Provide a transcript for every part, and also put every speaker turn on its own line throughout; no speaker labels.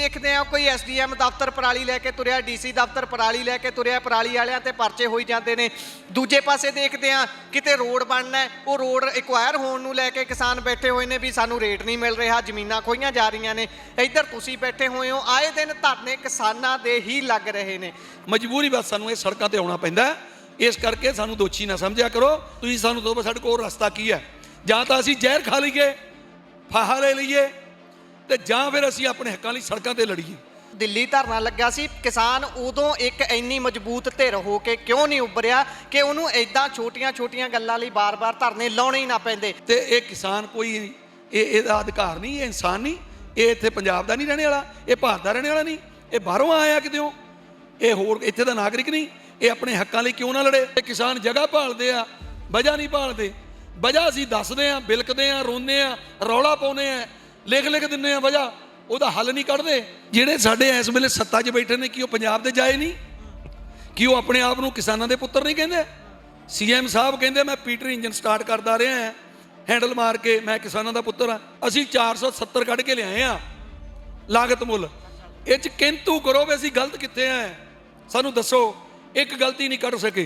देखते हैं कोई SDM दफ्तर पराली लैके तुरिया, DC दफ्तर पराली लैके तुरिया, पराली वालियां ते परचे होई जाते हैं। दूजे पासे देखते हैं किते रोड बनना है, वो रोड एक्वायर होने नूं लैके किसान बैठे हुए हैं भी सानू रेट नहीं मिल रहा, जमीनां खोईयां जा रही ने। इधर तुसीं बैठे हुए हो, आए दिन धरने किसानां दे ही लग रहे हैं।
मजबूरी बस सानू ये सड़कों पर आना पैंदा, इस करके सानू दोषी ना समझिया करो। तुसीं सानू दो साडे कोल रस्ता की है, जां तां असीं जहर खा लईए, फाहा ले लईए, ते जां फिर असीं अपने हक्कां लई सड़कों ते लड़ीए।
दिल्ली धरना लग्या सी, किसान उदों एक इन्नी मजबूत धिर हो के क्यों नहीं उभरिया कि उन्होंने इदां छोटियां छोटियां गल्लां लई बार बार धरने लाउणे ही ना पैंदे।
ते ये किसान कोई ਇਹਦਾ अधिकार नहीं, ये इंसान नहीं, ये इत्थे पंजाब दा नहीं रहने वाला, ये भारत दा रहने वाला नहीं, ये बाहरों आया कितों, ये होर इत्थे दा नागरिक नहीं। ये अपने हक्कां लई क्यों ना लड़े। ये किसान जगह भालदे आ, वजह नहीं भालदे। वजह असीं दसदे आ, बिलकदे आ, रोंदे आ, रौला पाउने आ, लिख दिंदे आ वजह, ਉਹਦਾ हल नहीं कढ़दे। ਜਿਹੜੇ ਸਾਡੇ ਇਸ ਵੇਲੇ ਸੱਤਾ 'ਚ ਬੈਠੇ ਨੇ ਕੀ ਉਹ ਪੰਜਾਬ ਦੇ ਜਾਏ ਨਹੀਂ, ਕੀ ਉਹ ਆਪਣੇ ਆਪ ਨੂੰ ਕਿਸਾਨਾਂ ਦੇ ਪੁੱਤਰ ਨਹੀਂ ਕਹਿੰਦੇ। CM ਸਾਹਿਬ ਕਹਿੰਦੇ ਮੈਂ ਪੀਟਰ ਇੰਜਨ ਸਟਾਰਟ ਕਰਦਾ ਰਿਹਾ ਹਾਂ हैंडल मार के, मैं किसानों का पुत्र हाँ। असी 470 कढ़ के लियाए हाँ लागत मुल। ये किंतु करो भी असी गलत कितने हैं, सानू दसो। एक गलती नहीं कर सके,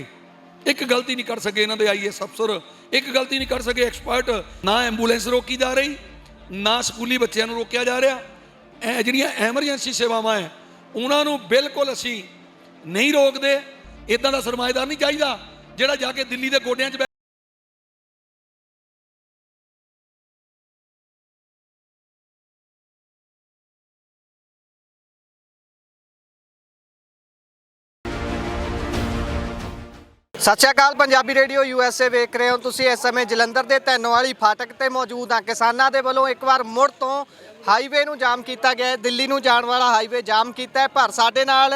एक गलती नहीं कर सके इन्हों के IAS अफसर, एक गलती नहीं कर सके एक्सपर्ट। ना एंबूलेंस रोकी जा रही, ना स्कूली बच्चों को रोकया जा रहा। जिहड़ियां एमरजेंसी सेवावां है उन्होंने बिल्कुल असी नहीं रोकते। इदां दा सरमाएदार नहीं चाहिए जिहड़ा जाके दिल्ली के गोडियां 'च
सत श्री अकाल। पंजाबी रेडियो USA वेख रहे हो तुसीं। इस समय जलंधर के धैनोवाली फाटक ते मौजूद हाँ। किसानों के वालों एक बार मुड़ तो हाईवे नूं जाम किया गया है, दिल्ली नूं जाण वाला हाईवे जाम किया है। पर साडे नाल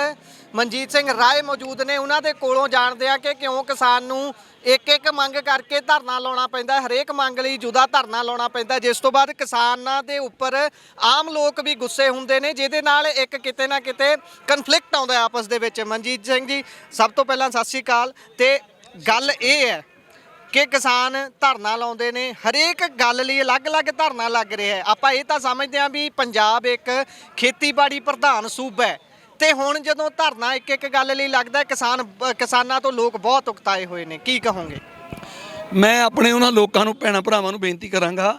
मनजीत सिंह राय मौजूद ने, उन्हां दे कोलों जाणदे आ कि क्यों किसान नूं एक एक मंग करके धरना लाउणा पैंदा, हरेक मंग लई जुदा धरना लाउणा पैंदा, जिस तो बाद किसानां दे उपर आम लोग भी गुस्से हुंदे ने, जिहदे नाल एक किते ना किते कन्फ्लिक्ट आउंदा आपस दे विच। मनजीत सिंह जी, सब तो पहलां सत श्री अकाल। ते गल इह है कि किसान धरना लाउंदे ने, हरेक गल लई अलग अलग धरना लग रहा है। आपां इह तां समझदे हां भी पंजाब एक खेतीबाड़ी प्रधान सूबा है, ਤੇ ਹੁਣ ਜਦੋਂ ਧਰਨਾ ਇੱਕ ਇੱਕ ਗੱਲ ਲਈ ਲੱਗਦਾ ਕਿਸਾਨਾਂ ਤੋਂ ਲੋਕ ਬਹੁਤ ਉਕਤਾਏ ਹੋਏ ਨੇ, ਕੀ ਕਹੋਗੇ?
ਮੈਂ ਆਪਣੇ ਉਹਨਾਂ ਲੋਕਾਂ ਨੂੰ, ਭੈਣਾਂ ਭਰਾਵਾਂ ਨੂੰ ਬੇਨਤੀ ਕਰਾਂਗਾ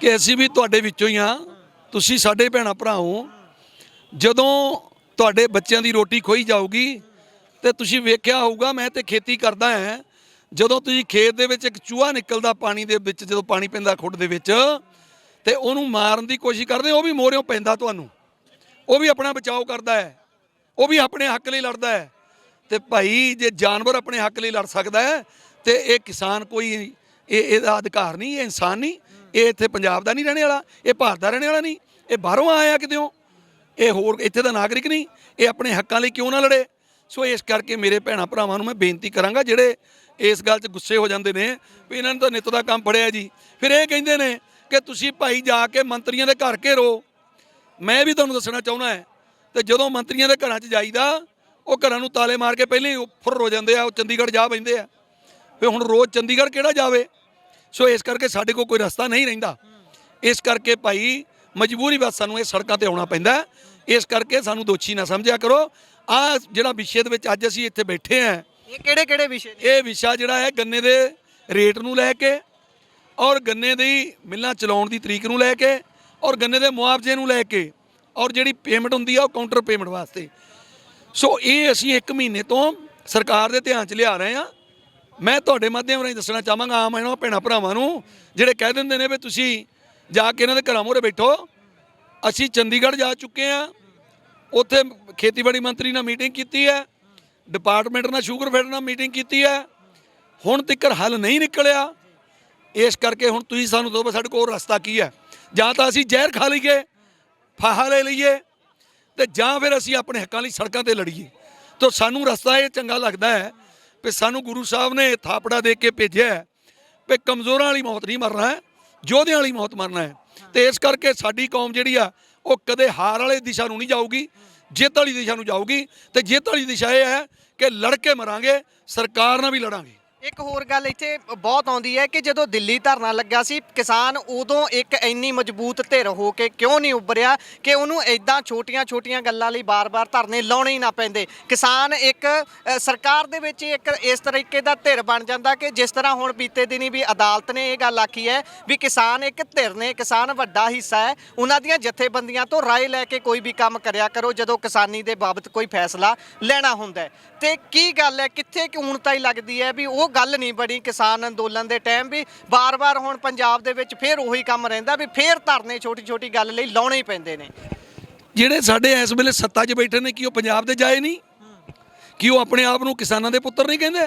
ਕਿ ਅਸੀਂ ਵੀ ਤੁਹਾਡੇ ਵਿੱਚੋਂ ਹੀ ਹਾਂ, ਤੁਸੀਂ ਸਾਡੇ ਭੈਣਾਂ ਭਰਾ ਹੋ। ਜਦੋਂ ਤੁਹਾਡੇ ਬੱਚਿਆਂ ਦੀ ਰੋਟੀ ਖੋਈ ਜਾਊਗੀ ਤੇ ਤੁਸੀਂ ਵੇਖਿਆ ਹੋਊਗਾ, ਮੈਂ ਤੇ ਖੇਤੀ ਕਰਦਾ ਹਾਂ, ਜਦੋਂ ਤੁਸੀਂ ਖੇਤ ਦੇ ਵਿੱਚ ਇੱਕ ਚੂਹਾ ਨਿਕਲਦਾ ਪਾਣੀ ਦੇ ਵਿੱਚ, ਜਦੋਂ ਪਾਣੀ ਪੈਂਦਾ ਖੁੱਡ ਦੇ ਵਿੱਚ ਤੇ ਉਹਨੂੰ ਮਾਰਨ ਦੀ ਕੋਸ਼ਿਸ਼ ਕਰਦੇ, ਉਹ ਵੀ ਮੋਹਰਿਓਂ ਪੈਂਦਾ ਤੁਹਾਨੂੰ, ਉਹ ਵੀ ਆਪਣਾ ਬਚਾਓ ਕਰਦਾ ਹੈ, ਉਹ ਵੀ ਆਪਣੇ ਹੱਕ ਲਈ ਲੜਦਾ ਹੈ। ਤੇ ਭਾਈ ਜੇ ਜਾਨਵਰ ਆਪਣੇ ਹੱਕ ਲਈ ਲੜ ਸਕਦਾ ਹੈ ਤੇ ਇਹ ਕਿਸਾਨ ਕੋਈ ਇਹਦਾ ਅਧਿਕਾਰ ਨਹੀਂ, ਇਹ ਇਨਸਾਨ ਨਹੀਂ, ਇਹ ਇੱਥੇ ਪੰਜਾਬ ਦਾ ਨਹੀਂ ਰਹਿਣੇ ਵਾਲਾ, ਇਹ ਭਾਰਤ ਦਾ ਰਹਿਣੇ ਵਾਲਾ ਨਹੀਂ, ਇਹ ਬਾਹਰੋਂ ਆਇਆ ਕਿਤੋਂ, ਇਹ ਹੋਰ ਇੱਥੇ ਦਾ ਨਾਗਰਿਕ ਨਹੀਂ। ਇਹ ਆਪਣੇ ਹੱਕਾਂ ਲਈ ਕਿਉਂ ਨਾ ਲੜੇ। ਸੋ ਇਸ ਕਰਕੇ ਮੇਰੇ ਭੈਣਾਂ ਭਰਾਵਾਂ ਨੂੰ ਮੈਂ ਬੇਨਤੀ ਕਰਾਂਗਾ ਜਿਹੜੇ ਇਸ ਗੱਲ 'ਚ ਗੁੱਸੇ ਹੋ ਜਾਂਦੇ ਨੇ ਵੀ ਇਹਨਾਂ ਨੇ ਤਾਂ ਨਿੱਤ ਦਾ ਕੰਮ ਫੜਿਆ ਜੀ, ਫਿਰ ਇਹ ਕਹਿੰਦੇ ਨੇ ਕਿ ਤੁਸੀਂ ਭਾਈ ਜਾ ਕੇ ਮੰਤਰੀਆਂ ਦੇ ਘਰ ਘੇਰੋ। ਮੈਂ ਵੀ ਤੁਹਾਨੂੰ ਦੱਸਣਾ ਚਾਹੁੰਦਾ ਹੈ ਤੇ ਜਦੋਂ ਮੰਤਰੀਆਂ ਦੇ ਘਰਾਂ 'ਚ ਜਾਈਦਾ, ਉਹ ਘਰਾਂ ਨੂੰ ਤਾਲੇ ਮਾਰ ਕੇ ਪਹਿਲਾਂ ਹੀ ਫੁਰ ਹੋ ਜਾਂਦੇ ਆ, ਉਹ ਚੰਡੀਗੜ੍ਹ ਜਾ ਬੈਂਦੇ ਆ। ਫਿਰ ਹੁਣ ਰੋਜ਼ ਚੰਡੀਗੜ੍ਹ ਕਿਹੜਾ ਜਾਵੇ। ਸੋ ਇਸ ਕਰਕੇ ਸਾਡੇ ਕੋਲ ਕੋਈ ਰਸਤਾ ਨਹੀਂ ਰਹਿੰਦਾ। ਇਸ ਕਰਕੇ ਭਾਈ ਮਜਬੂਰੀ ਬਸ ਸਾਨੂੰ ਇਹ ਸੜਕਾਂ 'ਤੇ ਆਉਣਾ ਪੈਂਦਾ। ਇਸ ਕਰਕੇ ਸਾਨੂੰ ਦੋਸ਼ੀ ਨਾ ਸਮਝਿਆ ਕਰੋ। ਆਹ ਜਿਹੜਾ ਵਿਸ਼ੇ ਦੇ ਵਿੱਚ ਅੱਜ ਅਸੀਂ ਇੱਥੇ ਬੈਠੇ ਹਾਂ,
ਇਹ ਕਿਹੜੇ ਵਿਸ਼ੇ ਨੇ?
ਇਹ ਵਿਸ਼ਾ ਜਿਹੜਾ ਹੈ ਗੰਨੇ ਦੇ ਰੇਟ ਨੂੰ ਲੈ ਕੇ, ਔਰ ਗੰਨੇ ਦੀ ਮਿੱਲਾਂ ਚਲਾਉਣ ਦੀ ਤਰੀਕ ਨੂੰ ਲੈ ਕੇ, ਔਰ ਗੰਨੇ ਦੇ ਮੁਆਵਜ਼ੇ ਨੂੰ ਲੈ ਕੇ, ਔਰ ਜਿਹੜੀ ਪੇਮੈਂਟ ਹੁੰਦੀ ਆ ਉਹ ਕਾਊਂਟਰ ਪੇਮੈਂਟ ਵਾਸਤੇ। ਸੋ ਇਹ ਅਸੀਂ 1 ਮਹੀਨੇ ਤੋਂ ਸਰਕਾਰ ਦੇ ਧਿਆਨ 'ਚ ਲਿਆ ਰਹੇ ਹਾਂ। ਮੈਂ ਤੁਹਾਡੇ ਮਾਧਿਅਮ ਰਾਹੀਂ ਦੱਸਣਾ ਚਾਹਾਂਗਾ ਆਮ ਇਹਨਾਂ ਭੈਣਾਂ ਭਰਾਵਾਂ ਨੂੰ ਜਿਹੜੇ ਕਹਿ ਦਿੰਦੇ ਨੇ ਵੀ ਤੁਸੀਂ ਜਾ ਕੇ ਇਹਨਾਂ ਦੇ ਘਰਾਂ ਮੂਹਰੇ ਬੈਠੋ। ਅਸੀਂ ਚੰਡੀਗੜ੍ਹ ਜਾ ਚੁੱਕੇ ਹਾਂ, ਉੱਥੇ ਖੇਤੀਬਾੜੀ ਮੰਤਰੀ ਨਾਲ ਮੀਟਿੰਗ ਕੀਤੀ ਹੈ, ਡਿਪਾਰਟਮੈਂਟ ਨਾਲ ਸ਼ੂਗਰ ਫੈਡ ਨਾਲ ਮੀਟਿੰਗ ਕੀਤੀ ਹੈ, ਹੁਣ ਤੱਕ ਹੱਲ ਨਹੀਂ ਨਿਕਲਿਆ। ਇਸ ਕਰਕੇ ਹੁਣ ਤੁਸੀਂ ਸਾਨੂੰ ਦੋ ਸਾਡੇ ਕੋਲ ਰਸਤਾ ਕੀ ਹੈ, ਜਾਂ ਤਾਂ ਅਸੀਂ ਜ਼ਹਿਰ ਖਾ ਲਈਏ, ਫਾਹਾ ਲੈ ਲਈਏ, ਤੇ ਜਾਂ ਫਿਰ ਅਸੀਂ ਆਪਣੇ ਹੱਕਾਂ ਲਈ ਸੜਕਾਂ 'ਤੇ ਲੜੀਏ। ਤਾਂ ਸਾਨੂੰ ਰਸਤਾ ਇਹ ਚੰਗਾ ਲੱਗਦਾ ਹੈ ਵੀ ਸਾਨੂੰ ਗੁਰੂ ਸਾਹਿਬ ਨੇ ਥਾਪੜਾ ਦੇ ਕੇ ਭੇਜਿਆ ਵੀ ਕਮਜ਼ੋਰਾਂ ਵਾਲੀ ਮੌਤ ਨਹੀਂ ਮਰਨਾ ਹੈ, ਯੋਧਿਆਂ ਵਾਲੀ ਮੌਤ ਮਰਨਾ ਹੈ। ਤੇ ਇਸ ਕਰਕੇ ਸਾਡੀ ਕੌਮ ਜਿਹੜੀ ਆ ਉਹ ਕਦੇ ਹਾਰ ਵਾਲੇ ਦਿਸ਼ਾ ਨੂੰ ਨਹੀਂ ਜਾਊਗੀ, ਜਿੱਤ ਵਾਲੀ ਦਿਸ਼ਾ ਨੂੰ ਜਾਊਗੀ। ਤੇ ਜਿੱਤ ਵਾਲੀ ਦਿਸ਼ਾ ਇਹ ਹੈ ਕਿ ਲੜ ਕੇ ਮਰਾਂਗੇ, ਸਰਕਾਰ ਨਾਲ ਵੀ ਲੜਾਂਗੇ।
ਇੱਕ ਹੋਰ ਗੱਲ ਇੱਥੇ ਬਹੁਤ ਆਉਂਦੀ ਹੈ ਕਿ ਜਦੋਂ ਦਿੱਲੀ ਧਰਨਾ ਲੱਗਾ ਸੀ ਕਿਸਾਨ ਉਦੋਂ ਇੱਕ ਇੰਨੀ ਮਜ਼ਬੂਤ ਧਿਰ ਹੋ ਕੇ ਕਿਉਂ ਨਹੀਂ ਉੱਭਰਿਆ ਕਿ ਉਹਨੂੰ ਐਦਾਂ ਛੋਟੀਆਂ-ਛੋਟੀਆਂ ਗੱਲਾਂ ਲਈ ਬਾਰ-ਬਾਰ ਧਰਨੇ ਲਾਉਣੇ ਹੀ ਨਾ ਪੈਂਦੇ। ਕਿਸਾਨ ਇੱਕ ਸਰਕਾਰ ਦੇ ਵਿੱਚ ਇੱਕ ਇਸ ਤਰੀਕੇ ਦਾ ਧਿਰ ਬਣ ਜਾਂਦਾ ਕਿ ਜਿਸ ਤਰ੍ਹਾਂ ਹੁਣ ਬੀਤੇ ਦਿਨੀ ਵੀ ਅਦਾਲਤ ਨੇ ਇਹ ਗੱਲ ਆਖੀ ਹੈ ਵੀ ਕਿਸਾਨ ਇੱਕ ਧਿਰ ਨੇ, ਕਿਸਾਨ ਵੱਡਾ ਹਿੱਸਾ ਹੈ, ਉਹਨਾਂ ਦੀਆਂ ਜਥੇਬੰਦੀਆਂ ਤੋਂ ਰਾਏ ਲੈ ਕੇ ਕੋਈ ਵੀ ਕੰਮ ਕਰਿਆ ਕਰੋ ਜਦੋਂ ਕਿਸਾਨੀ ਦੇ ਬਾਬਤ ਕੋਈ ਫੈਸਲਾ ਲੈਣਾ ਹੁੰਦਾ ਹੈ। ਤੇ ਕੀ ਗੱਲ ਹੈ ਕਿੱਥੇ ਕਿਉਂ ਤਾਈ ਲੱਗਦੀ ਹੈ ਵੀ ਉਹ ਗੱਲ ਨਹੀਂ ਬਣੀ ਕਿਸਾਨ ਅੰਦੋਲਨ ਦੇ ਟਾਈਮ ਵੀ ਬਾਰ-ਬਾਰ ਹੁਣ ਪੰਜਾਬ ਦੇ ਵਿੱਚ ਫੇਰ ਉਹੀ ਕੰਮ ਰਹਿੰਦਾ ਵੀ ਫੇਰ ਧਰਨੇ ਛੋਟੀ-ਛੋਟੀ ਗੱਲ ਲਈ ਲਾਉਣੇ ਹੀ ਪੈਂਦੇ ਨੇ।
ਜਿਹੜੇ ਸਾਡੇ ਇਸ ਵੇਲੇ ਸੱਤਾ 'ਚ ਬੈਠੇ ਨੇ ਕੀ ਉਹ ਪੰਜਾਬ ਦੇ ਜਾਏ ਨਹੀਂ? ਕੀ ਉਹ ਆਪਣੇ ਆਪ ਨੂੰ ਕਿਸਾਨਾਂ ਦੇ ਪੁੱਤਰ ਨਹੀਂ ਕਹਿੰਦੇ?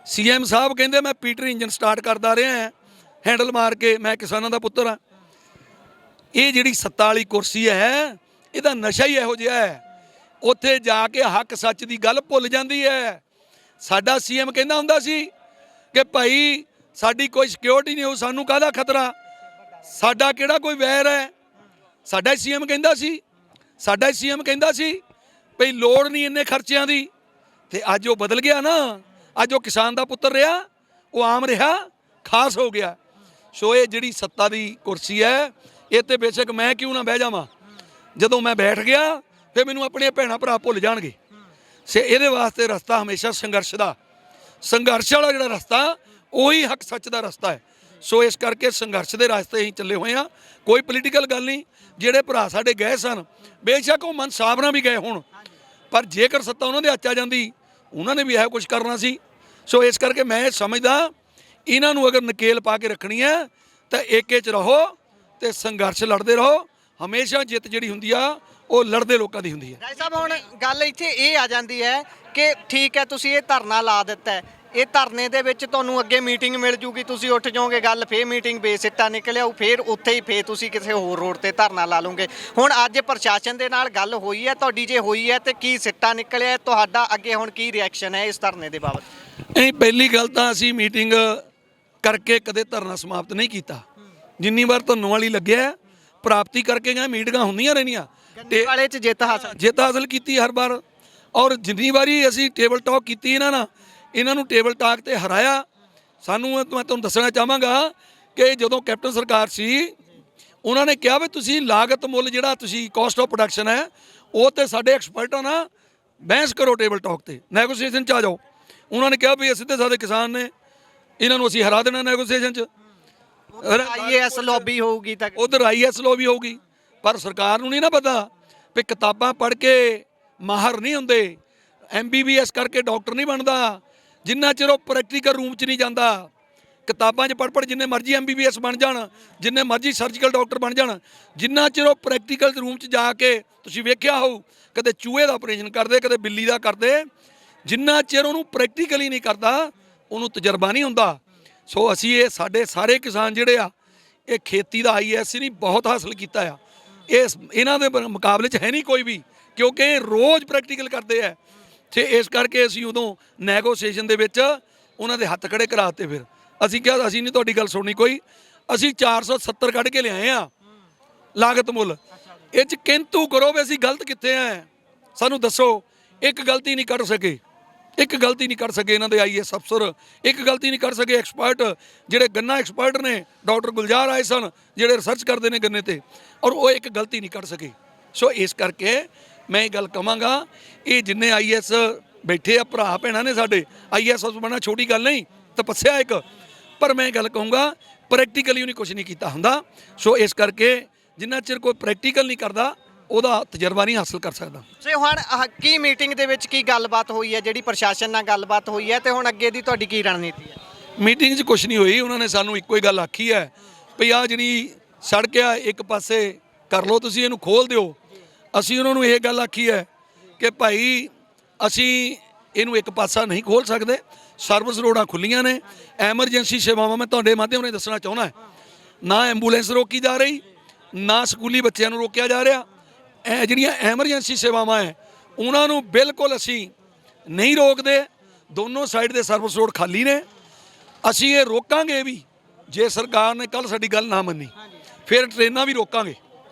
ਸੀਐਮ ਸਾਹਿਬ ਕਹਿੰਦੇ ਮੈਂ ਪੀਟਰ ਇੰਜਨ ਸਟਾਰਟ ਕਰਦਾ ਰਿਹਾ ਹਾਂ ਹੈਂਡਲ ਮਾਰ ਕੇ, ਮੈਂ ਕਿਸਾਨਾਂ ਦਾ ਪੁੱਤਰ ਹਾਂ। ਇਹ ਜਿਹੜੀ ਸੱਤਾ ਵਾਲੀ ਕੁਰਸੀ ਹੈ ਇਹਦਾ ਨਸ਼ਾ ਹੀ ਇਹੋ ਜਿਹਾ ਹੈ, ਉੱਥੇ ਜਾ ਕੇ ਹੱਕ ਸੱਚ ਦੀ ਗੱਲ ਭੁੱਲ ਜਾਂਦੀ ਹੈ। ਸਾਡਾ ਸੀਐਮ ਕਹਿੰਦਾ ਹੁੰਦਾ ਸੀ ਕਿ ਭਾਈ ਸਾਡੀ ਕੋਈ ਸਿਕਿਉਰਿਟੀ ਨਹੀਂ ਹੋ, ਸਾਨੂੰ ਕਾਹਦਾ ਖਤਰਾ, ਸਾਡਾ ਕਿਹੜਾ ਕੋਈ ਵੈਰ ਹੈ। ਸਾਡਾ ਸੀਐਮ ਕਹਿੰਦਾ ਸੀ ਭਈ ਲੋੜ ਨਹੀਂ ਇੰਨੇ ਖਰਚਿਆਂ ਦੀ। ਤੇ ਅੱਜ ਉਹ ਬਦਲ ਗਿਆ ਨਾ, ਅੱਜ ਉਹ ਕਿਸਾਨ ਦਾ ਪੁੱਤਰ ਰਿਹਾ, ਉਹ ਆਮ ਰਿਹਾ, ਖਾਸ ਹੋ ਗਿਆ। ਸੋ ਇਹ ਜਿਹੜੀ ਸੱਤਾ ਦੀ ਕੁਰਸੀ ਹੈ ਇਹ ਤੇ ਬੇਸ਼ੱਕ ਮੈਂ ਕਿਉਂ ਨਾ ਬਹਿ ਜਾਵਾਂ, ਜਦੋਂ ਮੈਂ ਬੈਠ ਗਿਆ ਫਿਰ ਮੈਨੂੰ ਆਪਣੇ ਭੈਣਾਂ ਭਰਾ ਭੁੱਲ ਜਾਣਗੇ। ਇਹਦੇ ਵਾਸਤੇ ਰਸਤਾ ਹਮੇਸ਼ਾ ਸੰਘਰਸ਼ ਵਾਲਾ ਜਿਹੜਾ ਰਸਤਾ ਉਹੀ ਹੱਕ ਸੱਚ ਦਾ ਰਸਤਾ ਹੈ। ਸੋ ਇਸ ਕਰਕੇ ਸੰਘਰਸ਼ ਦੇ ਰਸਤੇ ਹੀ ਚੱਲੇ ਹੋਏ ਆ, ਕੋਈ ਪੋਲੀਟੀਕਲ ਗੱਲ ਨਹੀਂ। ਜਿਹੜੇ ਭਰਾ ਸਾਡੇ ਗਏ ਸਨ ਬੇਸ਼ੱਕ ਉਹ ਮਨ ਸਾਬ ਨਾਲ ਵੀ ਗਏ ਹੋਣ, ਪਰ ਜੇਕਰ ਸੱਤਾ ਉਹਨਾਂ ਦੇ ਹੱਥ ਆ ਜਾਂਦੀ ਉਹਨਾਂ ਨੇ ਵੀ ਇਹੋ ਕੁਝ ਕਰਨਾ ਸੀ। ਸੋ ਇਸ ਕਰਕੇ ਮੈਂ ਸਮਝਦਾ ਇਹਨਾਂ ਨੂੰ ਅਗਰ ਨਕੇਲ ਪਾ ਕੇ ਰੱਖਣੀ ਹੈ ਤਾਂ ਏਕੇ 'ਚ ਰਹੋ ਤੇ ਸੰਘਰਸ਼ ਲੜਦੇ ਰਹੋ। ਹਮੇਸ਼ਾ ਜਿੱਤ ਜਿਹੜੀ ਹੁੰਦੀ ਆ ਉਹ ਲੜਦੇ ਲੋਕਾਂ ਦੀ ਹੁੰਦੀ ਹੈ।
ਰਾਏ ਸਾਹਿਬ ਹੁਣ ਗੱਲ ਇੱਥੇ ਇਹ ਆ ਜਾਂਦੀ ਹੈ ਕਿ ਠੀਕ ਹੈ ਤੁਸੀਂ ਇਹ ਧਰਨਾ ਲਾ ਦਿੱਤਾ ਹੈ, ਇਹ ਧਰਨੇ ਦੇ ਵਿੱਚ ਤੁਹਾਨੂੰ ਅੱਗੇ ਮੀਟਿੰਗ ਮਿਲ ਜੂਗੀ, ਤੁਸੀਂ ਉੱਠ ਜਾਓਗੇ, ਗੱਲ ਫੇਰ ਮੀਟਿੰਗ ਬੇਸਿੱਟਾ ਨਿਕਲਿਆ ਫੇਰ ਉੱਥੇ ਹੀ ਫੇਰ ਤੁਸੀਂ ਕਿਸੇ ਹੋਰ ਰੋਡ ਤੇ ਧਰਨਾ ਲਾ ਲਓਗੇ। ਹੁਣ ਅੱਜ ਪ੍ਰਸ਼ਾਸਨ ਦੇ ਨਾਲ ਗੱਲ ਹੋਈ ਹੈ ਤੁਹਾਡੀ, ਜੇ ਹੋਈ ਹੈ ਤੇ ਕੀ ਸਿੱਟਾ ਨਿਕਲਿਆ, ਤੁਹਾਡਾ ਅੱਗੇ ਹੁਣ ਕੀ ਰਿਐਕਸ਼ਨ ਹੈ ਇਸ ਧਰਨੇ ਦੇ ਬਾਬਤ?
ਨਹੀਂ, ਪਹਿਲੀ ਗੱਲ ਤਾਂ ਅਸੀਂ ਮੀਟਿੰਗ ਕਰਕੇ ਕਦੇ ਧਰਨਾ ਸਮਾਪਤ ਨਹੀਂ ਕੀਤਾ। ਜਿੰਨੀ ਵਾਰ ਧੰਨੋਂ ਵਾਲੀ ਲੱਗਿਆ ਪ੍ਰਾਪਤੀ ਕਰਕੇ ਗਏ, ਮੀਟਿੰਗਾਂ ਹੁੰਦੀਆਂ ਰਹਿਣੀਆਂ
ਤੇ ਵਾਲੇ 'ਚ ਜਿੱਤ
ਹਾਸਲ ਕੀਤੀ ਹਰ ਵਾਰ। ਔਰ ਜਿੰਨੀ ਵਾਰੀ ਅਸੀਂ ਟੇਬਲ ਟਾਕ ਕੀਤੀ ਇਹਨਾਂ ਨੂੰ ਟੇਬਲ ਟਾਕ ਤੇ ਹਰਾਇਆ। ਸਾਨੂੰ ਮੈਂ ਤੁਹਾਨੂੰ ਦੱਸਣਾ ਚਾਹਾਂਗਾ ਕਿ ਜਦੋਂ ਕੈਪਟਨ ਸਰਕਾਰ ਸੀ ਉਹਨਾਂ ਨੇ ਕਿਹਾ ਵੀ ਤੁਸੀਂ ਲਾਗਤ ਮੁੱਲ ਜਿਹੜਾ ਤੁਸੀਂ ਕਾਸਟ ਆਫ ਪ੍ਰੋਡਕਸ਼ਨ ਹੈ ਉਹ ਤੇ ਸਾਡੇ ਐਕਸਪਰਟਾਂ ਨਾਲ ਬਹਿਸ ਕਰੋ, ਟੇਬਲ ਟਾਕ ਤੇ ਨੈਗੋਸੀਏਸ਼ਨ 'ਚ ਆ ਜਾਓ। ਉਹਨਾਂ ਨੇ ਕਿਹਾ ਵੀ ਅਸੀਂ ਤੇ ਸਾਡੇ ਕਿਸਾਨ ਨੇ, ਇਹਨਾਂ ਨੂੰ ਅਸੀਂ ਹਰਾ ਦੇਣਾ ਨੈਗੋਸੀਏਸ਼ਨ 'ਚ।
ਆਈਏਐਸ ਲੌਬੀ ਹੋਊਗੀ ਤਾਂ
ਉਧਰ ਆਈਐਸ ਲੌਬੀ ਹੋਊਗੀ, ਪਰ ਸਰਕਾਰ ਨੂੰ ਨਹੀਂ ਨਾ ਪਤਾ ਵੀ ਕਿਤਾਬਾਂ ਪੜ੍ਹ ਕੇ ਮਾਹਰ ਨਹੀਂ ਹੁੰਦੇ, MBBS ਕਰਕੇ ਡਾਕਟਰ ਨਹੀਂ ਬਣਦਾ ਜਿੰਨਾ ਚਿਰ ਉਹ ਪ੍ਰੈਕਟੀਕਲ ਰੂਮ 'ਚ ਨਹੀਂ ਜਾਂਦਾ। ਕਿਤਾਬਾਂ 'ਚ ਪੜ੍ਹ ਜਿੰਨੇ ਮਰਜ਼ੀ MBBS ਬਣ ਜਾਣ, ਜਿੰਨੇ ਮਰਜ਼ੀ ਸਰਜੀਕਲ ਡਾਕਟਰ ਬਣ ਜਾਣ, ਜਿੰਨਾ ਚਿਰ ਉਹ ਪ੍ਰੈਕਟੀਕਲ ਰੂਮ 'ਚ ਜਾ ਕੇ ਤੁਸੀਂ ਵੇਖਿਆ ਹੋਊ ਕਦੇ ਚੂਹੇ ਦਾ ਆਪਰੇਸ਼ਨ ਕਰਦੇ, ਕਦੇ ਬਿੱਲੀ ਦਾ ਕਰਦੇ, ਜਿੰਨਾ ਚਿਰ ਉਹਨੂੰ ਪ੍ਰੈਕਟੀਕਲੀ ਨਹੀਂ ਕਰਦਾ ਉਹਨੂੰ ਤਜਰਬਾ ਨਹੀਂ ਹੁੰਦਾ। ਸੋ ਅਸੀਂ ਇਹ ਸਾਡੇ ਸਾਰੇ ਕਿਸਾਨ ਜਿਹੜੇ ਆ ਇਹ ਖੇਤੀ ਦਾ IAS ਨਹੀਂ ਬਹੁਤ ਹਾਸਲ ਕੀਤਾ ਆ, ਇਹਨਾਂ ਦੇ ਮੁਕਾਬਲੇ 'ਚ ਹੈ ਨਹੀਂ ਕੋਈ ਵੀ, ਕਿਉਂਕਿ ਇਹ ਰੋਜ਼ ਪ੍ਰੈਕਟੀਕਲ ਕਰਦੇ ਆ। ਤੇ ਇਸ ਕਰਕੇ ਅਸੀਂ ਉਦੋਂ ਨੈਗੋਸੀਏਸ਼ਨ ਦੇ ਵਿੱਚ ਉਹਨਾਂ ਦੇ ਹੱਥ ਖੜੇ ਕਰਾਤੇ। ਫਿਰ ਅਸੀਂ ਕਿਹਾ ਅਸੀਂ ਨਹੀਂ ਤੁਹਾਡੀ ਗੱਲ ਸੁਣਨੀ ਕੋਈ, ਅਸੀਂ 470 ਕੱਢ ਕੇ ਲਿਆਏ ਆ ਲਾਗਤ ਮੁੱਲ। ਇਹ 'ਚ ਕਿੰਤੂ ਕਰੋ ਵੀ ਅਸੀਂ ਗਲਤ ਕਿੱਥੇ ਆ, ਸਾਨੂੰ ਦੱਸੋ। ਇੱਕ ਗਲਤੀ ਨਹੀਂ ਕੱਢ ਸਕੇ ਇਹਨਾਂ ਦੇ IAS ਅਫਸਰ, ਇੱਕ ਗਲਤੀ ਨਹੀਂ ਕਰ ਸਕੇ ਐਕਸਪਰਟ ਜਿਹੜੇ ਗੰਨਾ ਐਕਸਪਰਟ ਨੇ। ਡਾਕਟਰ ਗੁਲਜ਼ਾਰ ਆਏ ਸਨ ਜਿਹੜੇ ਰਿਸਰਚ ਕਰਦੇ ਨੇ ਗੰਨੇ ਤੇ, ਔਰ ਉਹ ਇੱਕ ਗਲਤੀ ਨਹੀਂ ਕਰ ਸਕੇ। ਸੋ ਇਸ ਕਰਕੇ ਮੈਂ ਇਹ ਗੱਲ ਕਹਾਂਗਾ ਇਹ ਜਿੰਨੇ IAS ਬੈਠੇ ਆ ਭਰਾ ਭੈਣਾਂ ਨੇ ਸਾਡੇ, IAS ਬਣਨਾ ਛੋਟੀ ਗੱਲ ਨਹੀਂ, ਤਪੱਸਿਆ ਇੱਕ, ਪਰ ਮੈਂ ਗੱਲ ਕਹੂੰਗਾ ਪ੍ਰੈਕਟੀਕਲੀ ਉਹਨੇ ਕੁਝ ਨਹੀਂ ਕੀਤਾ ਹੁੰਦਾ। ਸੋ ਇਸ ਕਰਕੇ ਜਿੰਨਾ ਚਿਰ ਕੋਈ ਪ੍ਰੈਕਟੀਕਲ ਨਹੀਂ ਕਰਦਾ ਉਹਦਾ ਤਜਰਬਾ ਨਹੀਂ ਹਾਸਲ ਕਰ ਸਕਦਾ।
ਸੋ ਹੁਣ ਕੀ ਮੀਟਿੰਗ ਦੇ ਵਿੱਚ ਕੀ ਗੱਲਬਾਤ ਹੋਈ ਹੈ, ਜਿਹੜੀ ਪ੍ਰਸ਼ਾਸਨ ਨਾਲ ਗੱਲਬਾਤ ਹੋਈ ਹੈ, ਤੇ ਹੁਣ ਅੱਗੇ ਦੀ ਤੁਹਾਡੀ ਕੀ ਰਣਨੀਤੀ ਹੈ?
ਮੀਟਿੰਗ 'ਚ ਕੁਝ ਨਹੀਂ ਹੋਈ। ਉਹਨਾਂ ਨੇ ਸਾਨੂੰ ਇੱਕੋ ਹੀ ਗੱਲ ਆਖੀ ਹੈ ਵੀ ਆਹ ਜਿਹੜੀ ਸੜਕ ਆ ਇੱਕ ਪਾਸੇ ਕਰ ਲਓ, ਤੁਸੀਂ ਇਹਨੂੰ ਖੋਲ੍ਹ ਦਿਓ। ਅਸੀਂ ਉਹਨਾਂ ਨੂੰ ਇਹ ਗੱਲ ਆਖੀ ਹੈ ਕਿ ਭਾਈ ਅਸੀਂ ਇਹਨੂੰ ਇੱਕ ਪਾਸਾ ਨਹੀਂ ਖੋਲ੍ਹ ਸਕਦੇ, ਸਰਵਿਸ ਰੋਡਾਂ ਖੁੱਲੀਆਂ ਨੇ, ਐਮਰਜੈਂਸੀ ਸੇਵਾਵਾਂ ਮੈਂ ਤੁਹਾਡੇ ਮਾਧਿਅਮ ਨਾਲ ਦੱਸਣਾ ਚਾਹੁੰਦਾ, ਨਾ ਐਂਬੂਲੈਂਸ ਰੋਕੀ ਜਾ ਰਹੀ, ਨਾ ਸਕੂਲੀ ਬੱਚਿਆਂ ਨੂੰ ਰੋਕਿਆ ਜਾ ਰਿਹਾ। ਇਹ ਜਿਹੜੀਆਂ ਐਮਰਜੈਂਸੀ ਸੇਵਾਵਾਂ ਹੈ ਉਹਨਾਂ ਨੂੰ ਬਿਲਕੁਲ ਅਸੀਂ ਨਹੀਂ ਰੋਕਦੇ। ਦੋਨੋਂ ਸਾਈਡ ਦੇ ਸਰਵਿਸ ਰੋਡ ਖਾਲੀ ਨੇ। ਅਸੀਂ ਇਹ ਰੋਕਾਂਗੇ ਵੀ ਜੇ ਸਰਕਾਰ ਨੇ ਕੱਲ ਸਾਡੀ ਗੱਲ ਨਾ ਮੰਨੀ, ਫਿਰ ਟ੍ਰੇਨਾਂ ਵੀ ਰੋਕਾਂਗੇ।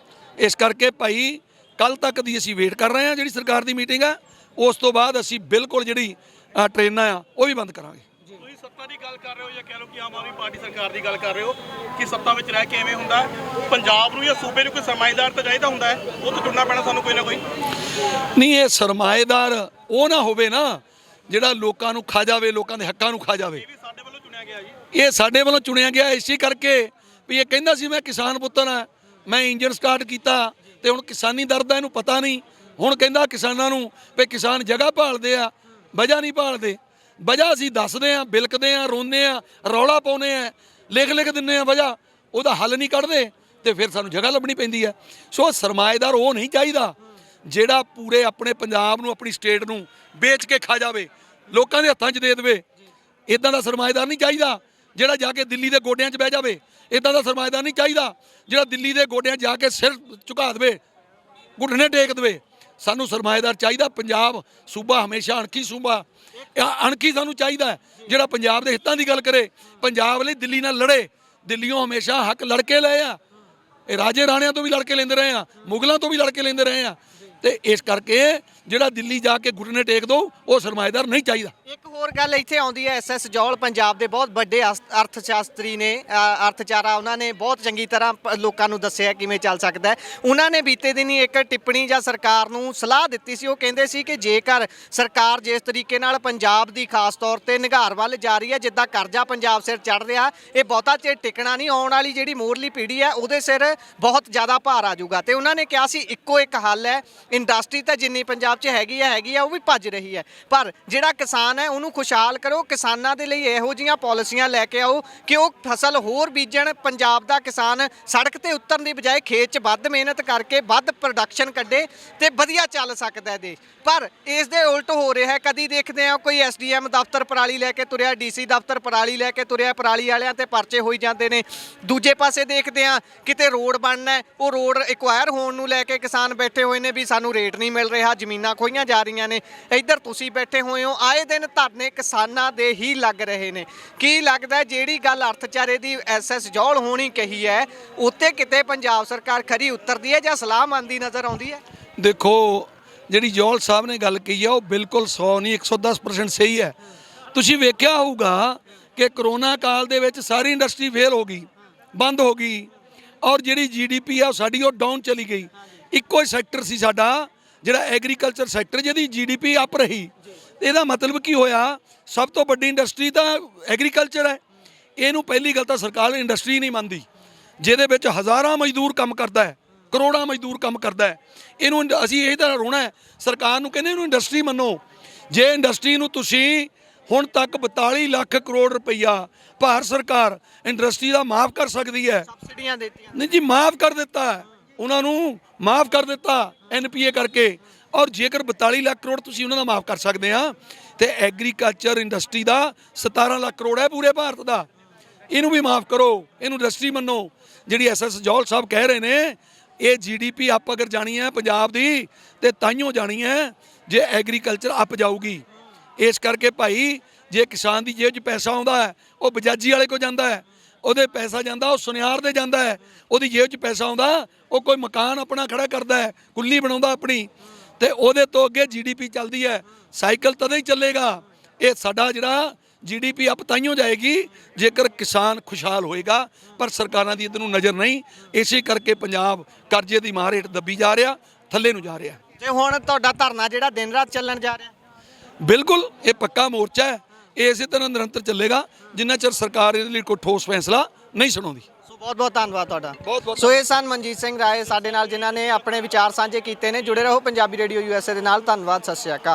ਇਸ ਕਰਕੇ ਭਾਈ ਕੱਲ ਤੱਕ ਦੀ ਅਸੀਂ ਵੇਟ ਕਰ ਰਹੇ ਹਾਂ ਜਿਹੜੀ ਸਰਕਾਰ ਦੀ ਮੀਟਿੰਗ ਆ, ਉਸ ਤੋਂ ਬਾਅਦ ਅਸੀਂ ਬਿਲਕੁਲ ਜਿਹੜੀ ਟ੍ਰੇਨਾਂ ਆ ਉਹ ਵੀ ਬੰਦ ਕਰਾਂਗੇ।
ਤੁਸੀਂ ਸੱਤਾ ਦੀ ਗੱਲ ਕਰ ਰਹੇ ਹੋ ਜਾਂ ਕਹਿ ਲਓ ਕਿ ਆਮ ਆਦਮੀ ਪਾਰਟੀ ਸਰਕਾਰ ਦੀ ਗੱਲ ਕਰ ਰਹੇ ਹੋ ਕਿ ਸੱਤਾ ਵਿੱਚ ਰਹਿ ਕੇ ਐਵੇਂ ਹੁੰਦਾ ਪੰਜਾਬ ਨੂੰ ਜਾਂ ਸੂਬੇ ਨੂੰ ਕੋਈ ਸਰਮਾਏਦਾਰ ਤਾਂ ਚਾਹੀਦਾ ਹੁੰਦਾ ਹੈ, ਉਹ ਤਾਂ ਚੁਣਨਾ ਪੈਣਾ ਸਾਨੂੰ ਕੋਈ ਨਾ ਕੋਈ।
ਨਹੀਂ, ਇਹ ਸਰਮਾਏਦਾਰ ਉਹ ਨਾ ਹੋਵੇ ਨਾ ਜਿਹੜਾ ਲੋਕਾਂ ਨੂੰ ਖਾ ਜਾਵੇ, ਲੋਕਾਂ ਦੇ ਹੱਕਾਂ ਨੂੰ ਖਾ ਜਾਵੇ।
ਇਹ ਵੀ ਸਾਡੇ ਵੱਲੋਂ ਚੁਣਿਆ ਗਿਆ ਜੀ।
ਇਹ ਸਾਡੇ ਵੱਲੋਂ ਚੁਣਿਆ ਗਿਆ ਇਸੇ ਕਰਕੇ ਵੀ ਇਹ ਕਹਿੰਦਾ ਸੀ ਮੈਂ ਕਿਸਾਨ ਪੁੱਤਰ ਹਾਂ, ਮੈਂ ਇੰਜਨ ਸਟਾਰਟ ਕੀਤਾ ਤੇ ਹੁਣ ਕਿਸਾਨੀ ਦਰਦ ਦਾ ਇਹਨੂੰ ਪਤਾ ਨਹੀਂ। ਹੁਣ ਕਹਿੰਦਾ ਕਿਸਾਨਾਂ ਨੂੰ ਵੀ ਕਿਸਾਨ ਜਗ੍ਹਾ ਭਾਲਦੇ ਆ, ਵਜ੍ਹਾ ਨਹੀਂ ਭਾਲਦੇ। ਵਜ੍ਹਾ ਅਸੀਂ ਦੱਸਦੇ ਆ, ਬਿਲਕਦੇ ਆ, ਰੋਂਦੇ ਆ, ਰੌਲਾ ਪਾਉਂਦੇ ਆ, ਲਿਖ ਦਿੰਦੇ ਆ ਵਜ੍ਹਾ, ਉਹਦਾ ਹੱਲ ਨਹੀਂ ਕੱਢਦੇ ਤੇ ਫਿਰ ਸਾਨੂੰ ਜਗ੍ਹਾ ਲੱਭਣੀ ਪੈਂਦੀ ਹੈ। ਸੋ ਸਰਮਾਏਦਾਰ ਉਹ ਨਹੀਂ ਚਾਹੀਦਾ ਜਿਹੜਾ ਪੂਰੇ ਆਪਣੇ ਪੰਜਾਬ ਨੂੰ, ਆਪਣੀ ਸਟੇਟ ਨੂੰ ਵੇਚ ਕੇ ਖਾ ਜਾਵੇ, ਲੋਕਾਂ ਦੇ ਹੱਥਾਂ 'ਚ ਦੇ ਦੇਵੇ। ਇਦਾਂ ਦਾ ਸਰਮਾਏਦਾਰ ਨਹੀਂ ਚਾਹੀਦਾ ਜਿਹੜਾ ਜਾ ਕੇ ਦਿੱਲੀ ਦੇ ਗੋਡਿਆਂ 'ਚ ਬਹਿ ਜਾਵੇ। ਇਦਾਂ ਦਾ ਸਰਮਾਏਦਾਰ ਨਹੀਂ ਚਾਹੀਦਾ ਜਿਹੜਾ ਦਿੱਲੀ ਦੇ ਗੋਡਿਆਂ 'ਚ ਜਾ ਕੇ ਸਿਰ ਝੁਕਾ ਦੇਵੇ, ਘੁੱਟਣੇ ਟੇਕ ਦੇਵੇ। ਸਾਨੂੰ ਸਰਮਾਏਦਾਰ ਚਾਹੀਦਾ। ਪੰਜਾਬ ਸੂਬਾ ਹਮੇਸ਼ਾ ਅਣਖੀ ਸੂਬਾ, ਅਣਖੀ ਸਾਨੂੰ ਚਾਹੀਦਾ ਹੈ ਜਿਹੜਾ ਪੰਜਾਬ ਦੇ ਹਿੱਤਾਂ ਦੀ ਗੱਲ ਕਰੇ, ਪੰਜਾਬ ਲਈ ਦਿੱਲੀ ਨਾਲ ਲੜੇ। ਦਿੱਲੀੋਂ ਹਮੇਸ਼ਾ ਹੱਕ ਲੜ ਕੇ ਲਏ ਆ, ਇਹ ਰਾਜੇ ਰਾਣਿਆਂ ਤੋਂ ਵੀ ਲੜ ਕੇ ਲੈਂਦੇ ਰਹੇ ਆ, ਮੁਗਲਾਂ ਤੋਂ ਵੀ ਲੜ ਕੇ ਲੈਂਦੇ ਰਹੇ ਆ। ਤੇ ਇਸ ਕਰਕੇ ਜਿਹੜਾ ਦਿੱਲੀ ਜਾ ਕੇ ਘੁੱਟਣੇ ਟੇਕ ਦੋ, ਉਹ ਸਰਮਾਏਦਾਰ ਨਹੀਂ ਚਾਹੀਦਾ।
ਇੱਕ ਹੋਰ ਗੱਲ ਇੱਥੇ ਆਉਂਦੀ ਹੈ, ਐਸਐਸ ਜੌਲ ਪੰਜਾਬ ਦੇ ਬਹੁਤ ਵੱਡੇ ਅਰਥ ਸ਼ਾਸਤਰੀ ਨੇ, ਅਰਥਚਾਰਾ, ਉਹਨਾਂ ਨੇ ਬਹੁਤ ਚੰਗੀ ਤਰ੍ਹਾਂ ਲੋਕਾਂ ਨੂੰ ਦੱਸਿਆ ਕਿਵੇਂ ਚੱਲ ਸਕਦਾ ਹੈ। ਉਹਨਾਂ ਨੇ ਬੀਤੇ ਦਿਨੀ ਇੱਕ ਟਿੱਪਣੀ ਜਾਂ ਸਰਕਾਰ ਨੂੰ ਸਲਾਹ ਦਿੱਤੀ ਸੀ। ਉਹ ਕਹਿੰਦੇ ਸੀ ਕਿ ਜੇਕਰ ਸਰਕਾਰ ਜਿਸ ਤਰੀਕੇ ਨਾਲ ਪੰਜਾਬ ਦੀ ਖਾਸ ਤੌਰ ਤੇ ਨਿਘਾਰ ਵੱਲ ਜਾ ਰਹੀ ਹੈ, ਜਿੱਦਾਂ ਕਰਜ਼ਾ ਪੰਜਾਬ ਸਿਰ ਚੜ ਰਿਹਾ, ਇਹ ਬਹੁਤਾ ਚਿਰ ਟਿਕਣਾ ਨਹੀਂ। ਆਉਣ ਵਾਲੀ ਜਿਹੜੀ ਮੋਰਲੀ ਪੀੜ੍ਹੀ ਹੈ ਉਹਦੇ ਸਿਰ ਬਹੁਤ ਜ਼ਿਆਦਾ ਭਾਰ ਆ ਜਾਊਗਾ। ਤੇ ਉਹਨਾਂ ਨੇ ਕਿਹਾ ਸੀ ਇੱਕੋ ਇੱਕ ਹੱਲ ਹੈ, ਇੰਡਸਟਰੀ ਤਾਂ ਜਿੰਨੀ ਪੰਜਾਬ 'ਚ ਹੈਗੀ ਆ ਉਹ ਵੀ ਭੱਜ ਰਹੀ ਹੈ, ਪਰ ਜਿਹੜਾ ਕਿਸਾਨ ਹੈ ਉਹਨੂੰ ਖੁਸ਼ਹਾਲ ਕਰੋ। ਕਿਸਾਨਾਂ ਦੇ ਲਈ ਇਹੋ ਜਿਹੀਆਂ ਪਾਲਿਸੀਆਂ ਲੈ ਕੇ ਆਓ ਕਿ ਉਹ ਫਸਲ ਹੋਰ ਬੀਜਣ। ਪੰਜਾਬ ਦਾ ਕਿਸਾਨ ਸੜਕ ਤੇ ਉਤਰਨ ਦੀ ਬਜਾਏ ਖੇਤ 'ਚ ਵੱਧ ਮਿਹਨਤ ਕਰਕੇ ਵੱਧ ਪ੍ਰੋਡਕਸ਼ਨ ਕੱਢੇ ਤੇ ਵਧੀਆ ਚੱਲ ਸਕਦਾ ਹੈ ਦੇਸ਼। ਪਰ ਇਸ ਦੇ ਉਲਟ ਹੋ ਰਿਹਾ ਹੈ। ਕਦੀ ਦੇਖਦੇ ਆ ਕੋਈ ਐਸਡੀਐਮ ਦਫ਼ਤਰ ਪਰਾਲੀ ਲੈ ਕੇ ਤੁਰਿਆ, ਡੀਸੀ ਦਫ਼ਤਰ ਪਰਾਲੀ ਲੈ ਕੇ ਤੁਰਿਆ, ਪਰਾਲੀ ਵਾਲਿਆਂ ਤੇ ਪਰਚੇ ਹੋਈ ਜਾਂਦੇ ਨੇ। ਦੂਜੇ ਪਾਸੇ ਦੇਖਦੇ ਆ ਕਿਤੇ ਰੋਡ ਬਣਨਾ, ਉਹ ਰੋਡ ਐਕਵਾਇਰ ਹੋਣ ਨੂੰ ਲੈ ਕੇ ਕਿਸਾਨ ਬੈਠੇ ਹੋਏ ਨੇ ਵੀ ਸਾਨੂੰ ਰੇਟ ਨਹੀਂ ਮਿਲ ਰਿਹਾ, ਜ਼ਮੀਨਾਂ ਖੋਹੀਆਂ ਜਾ ਰਹੀਆਂ ਨੇ। ਇੱਧਰ ਤੁਸੀਂ ਬੈਠੇ ਹੋਏ ਹੋ, ਆਏ ਦਿਨ ਧਰਨੇ ਕਿਸਾਨਾਂ ਦੇ ਹੀ ਲੱਗ ਰਹੇ ਨੇ। ਕੀ ਲੱਗਦਾ ਜਿਹੜੀ ਗੱਲ ਅਰਥਚਾਰੇ ਦੀ ਐਸਐਸ ਜੌਲ ਹੋਣੀ ਕਹੀ ਹੈ, ਉੱਤੇ ਕਿਤੇ ਪੰਜਾਬ ਸਰਕਾਰ ਖਰੀ ਉਤਰਦੀ ਹੈ ਜਾਂ ਸਲਾਹ ਮੰਨਦੀ ਨਜ਼ਰ ਆਉਂਦੀ ਹੈ?
ਦੇਖੋ, ਜਿਹੜੀ ਜੌਲ ਸਾਹਿਬ ਨੇ ਗੱਲ ਕਹੀ ਆ ਉਹ ਬਿਲਕੁਲ 100 ਨਹੀਂ 110% ਸਹੀ ਹੈ। ਤੁਸੀਂ ਵੇਖਿਆ ਹੋਊਗਾ ਕਿ ਕਰੋਨਾ ਕਾਲ ਦੇ ਵਿੱਚ ਸਾਰੀ ਇੰਡਸਟਰੀ ਫੇਲ ਹੋ ਗਈ, ਬੰਦ ਹੋ ਗਈ, ਔਰ ਜਿਹੜੀ ਜੀਡੀਪੀ ਆ ਸਾਡੀ ਉਹ ਡਾਊਨ ਚਲੀ ਗਈ। ਇੱਕੋ ਹੀ ਸੈਕਟਰ ਸੀ ਸਾਡਾ ਜਿਹੜਾ ਐਗਰੀਕਲਚਰ ਸੈਕਟਰ, ਜਿਹਦੀ ਜੀਡੀਪੀ ਅਪ ਰਹੀ। ਇਹਦਾ ਮਤਲਬ ਕੀ ਹੋਇਆ? ਸਭ ਤੋਂ ਵੱਡੀ ਇੰਡਸਟਰੀ ਤਾਂ ਐਗਰੀਕਲਚਰ ਹੈ। ਇਹਨੂੰ ਪਹਿਲੀ ਗੱਲ ਤਾਂ ਸਰਕਾਰ ਇੰਡਸਟਰੀ ਨਹੀਂ ਮੰਨਦੀ, ਜਿਹਦੇ ਵਿੱਚ ਹਜ਼ਾਰਾਂ ਮਜ਼ਦੂਰ ਕੰਮ ਕਰਦਾ ਹੈ, ਕਰੋੜਾਂ ਮਜ਼ਦੂਰ ਕੰਮ ਕਰਦਾ ਹੈ। ਇਹਨੂੰ ਅਸੀਂ ਇਹ ਤਰ੍ਹਾਂ ਰੋਣਾ ਹੈ ਸਰਕਾਰ ਨੂੰ, ਕਹਿੰਦੇ ਇਹਨੂੰ ਇੰਡਸਟਰੀ ਮੰਨੋ। ਜੇ ਇੰਡਸਟਰੀ ਨੂੰ ਤੁਸੀਂ ਹੁਣ ਤੱਕ 42 ਲੱਖ ਕਰੋੜ ਰੁਪਈਆ ਭਾਰਤ ਸਰਕਾਰ ਇੰਡਸਟਰੀ ਦਾ ਮਾਫ ਕਰ ਸਕਦੀ ਹੈ,
ਸਬਸਿਡੀਆਂ ਦਿੱਤੀਆਂ
ਨਹੀਂ ਜੀ, ਮਾਫ ਕਰ ਦਿੱਤਾ ਉਹਨਾਂ ਨੂੰ, ਮਾਫ ਕਰ ਦਿੱਤਾ ਐਨਪੀਏ ਕਰਕੇ। ਔਰ ਜੇਕਰ 42 ਲੱਖ ਕਰੋੜ ਤੁਸੀਂ ਉਹਨਾਂ ਦਾ ਮਾਫ ਕਰ ਸਕਦੇ ਆ ਤੇ ਐਗਰੀਕਲਚਰ ਇੰਡਸਟਰੀ ਦਾ 17 ਲੱਖ ਕਰੋੜ ਹੈ ਪੂਰੇ ਭਾਰਤ ਦਾ, ਇਹਨੂੰ ਵੀ ਮਾਫ ਕਰੋ, ਇਹਨੂੰ ਇੰਡਸਟਰੀ ਮੰਨੋ। ਜਿਹੜੀ ਐਸਐਸ ਜੌਲ ਸਾਹਿਬ ਕਹਿ ਰਹੇ ਨੇ, ਇਹ ਜੀਡੀਪੀ ਅਪ ਅਗਰ ਜਾਣੀ ਹੈ ਪੰਜਾਬ ਦੀ ਤੇ ਤਾਈਓ ਜਾਣੀ ਹੈ ਜੇ ਐਗਰੀਕਲਚਰ ਅਪ ਜਾਊਗੀ। ਇਸ ਕਰਕੇ ਭਾਈ, ਜੇ ਕਿਸਾਨ ਦੀ ਜੇਬ 'ਚ ਪੈਸਾ ਆਉਂਦਾ ਹੈ ਉਹ ਬਜਾਜੀ ਵਾਲੇ ਕੋਲ ਜਾਂਦਾ ਹੈ, ਉਹਦੇ ਪੈਸਾ ਜਾਂਦਾ ਉਹ ਸੁਨਿਆਰ ਦੇ ਜਾਂਦਾ ਹੈ। ਉਹਦੀ ਜੇਬ 'ਚ ਪੈਸਾ ਆਉਂਦਾ ਉਹ ਕੋਈ ਮਕਾਨ ਆਪਣਾ ਖੜਾ ਕਰਦਾ ਹੈ, ਕੁੱਲੀ ਬਣਾਉਂਦਾ ਆਪਣੀ, ਤੇ ਉਹਦੇ ਤੋਂ ਅੱਗੇ ਜੀਡੀਪੀ ਚੱਲਦੀ ਹੈ। ਸਾਈਕਲ ਤਦੇ ਹੀ ਚੱਲੇਗਾ। ਇਹ ਸਾਡਾ ਜਿਹੜਾ ਜੀਡੀਪੀ ਅਪ ਤਾਈਓ ਜਾਏਗੀ ਜੇਕਰ ਕਿਸਾਨ ਖੁਸ਼ਹਾਲ ਹੋਏਗਾ, ਪਰ ਸਰਕਾਰਾਂ ਦੀ ਇੱਧਰ ਨੂੰ ਨਜ਼ਰ ਨਹੀਂ। ਇਸੇ ਕਰਕੇ ਪੰਜਾਬ ਕਰਜ਼ੇ ਦੀ ਮਾਰ ਹੇਠ ਦੱਬੀ ਜਾ ਰਿਹਾ, ਥੱਲੇ ਨੂੰ ਜਾ ਰਿਹਾ।
ਤੇ ਹੁਣ ਤੁਹਾਡਾ ਧਰਨਾ ਜਿਹੜਾ ਦਿਨ ਰਾਤ ਚੱਲਣ ਜਾ ਰਿਹਾ?
ਬਿਲਕੁਲ, ਇਹ ਪੱਕਾ ਮੋਰਚਾ ਹੈ। ਇਹ ਇਸੇ ਤਰ੍ਹਾਂ ਨਿਰੰਤਰ ਚੱਲੇਗਾ ਜਿੰਨਾ ਚਿਰ ਸਰਕਾਰ ਇਹਦੇ ਲਈ ਕੋਈ ਠੋਸ ਫੈਸਲਾ ਨਹੀਂ ਸੁਣਾਉਂਦੀ।
ਸੋ ਬਹੁਤ ਬਹੁਤ ਧੰਨਵਾਦ ਤੁਹਾਡਾ।
ਬਹੁਤ
ਸੋ ਇਹ ਸਨ ਮਨਜੀਤ ਸਿੰਘ ਰਾਏ ਸਾਡੇ ਨਾਲ, ਜਿਨ੍ਹਾਂ ਨੇ ਆਪਣੇ ਵਿਚਾਰ ਸਾਂਝੇ ਕੀਤੇ ਨੇ। ਜੁੜੇ ਰਹੋ ਪੰਜਾਬੀ ਰੇਡੀਓ USA ਦੇ ਨਾਲ। ਧੰਨਵਾਦ, ਸਤਿ ਸ਼੍ਰੀ ਅਕਾਲ।